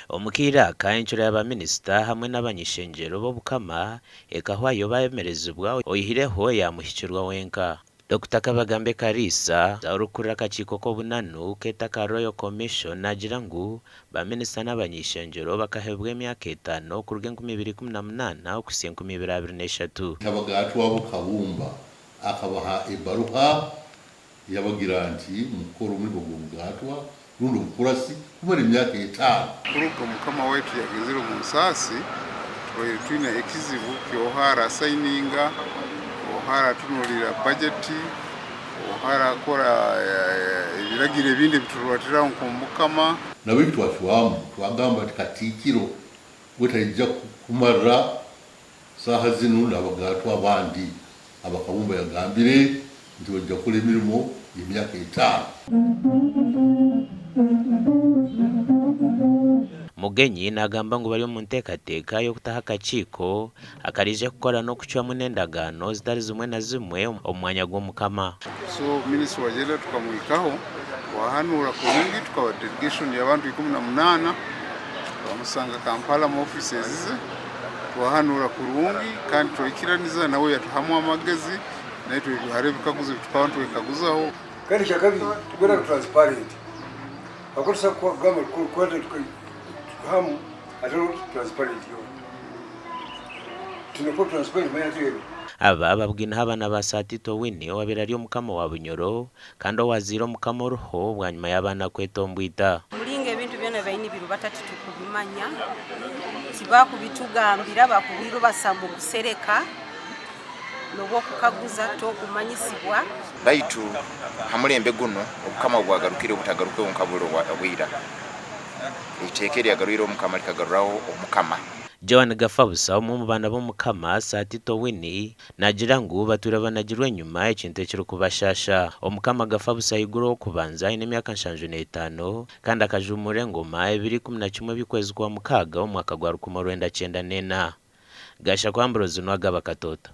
Omukira kaenchura y'abaminisita hamwe n'abanyishengero b'Omukama ekahwayo bayemerezebwa oyihireho yamuhikirwa wenka. Dr. Kabagambe Karisa zaurukura akakiiko k'obunanu k'ettaka Royal Commission nagira ngu baminisita n'abanyishengero bakahebwa emyaka 5 kuruga 2018 okusia 2023. Abagatwa bo Kabumba akabaha ebaruha yabagira nti mukoro muri bwo bwatwa rundo bukurasi kumara emyaka 5. Kuruka Omukama wetu yagezero mu nsasi twina ekizibu kyohara signinga ohara tunulira budget ohara kora ebiragire ebindi bitulwatira ku Omukama nawe bitwashwamu twagamba katikiro wetajja kumara saha zino n'abagatwa abandi abakabumba yagambire nti bajja kukola emirimo y'emyaka 5. Mugenyi nagamba ngu bali mu nteekateeka y'okutaha akakiiko akarije kukora n'okucwamu n'endagaano zitari zimwe na zimwe omu mwanya gw'Omukama. So minisitiri wagenda tukamwikaho wahanura kurungi tukaba delegation y'abantu 18 bamusanga Kampala mu offices ze wahanura kurungi kandi twikiraniza nawe yatuhamu amagezi naitwe hari bikaguze tukabantu bikaguzaho kandi cyakabiri tugora transparent akosa kwa gama kwenda tukahamu atero transparent yo tunapo transparent mayatero aba babwina abana ba Satito Winnie wabirari Omukama wa Bunyoro kandi owazira Omukama oruho bwanyuma y'abana kwetombwita mulinga ebintu byona bayini biru batatu tukubimanya tibakubitugambira bakubiro basambo kusereka nobo kukaguza to kumanyisibwa baitu hamulembe guno Omukama bwagarukire obutagaruke onkaburo bwira itekeri agarurira Omukama likagaruraho Omukama. Joan Gafabusa mu bana b'Omukama Satito Winnie nagira ngu batura banagirwe nyuma ekintu ekiri kubashasha. Omukama Gafabusa iguro okubanza ine myaka 55 kandi akajumura engoma 2011 bikwezi kwa mukaga omwaka gwa 1994 gasha kwambrozi nwagaba katota.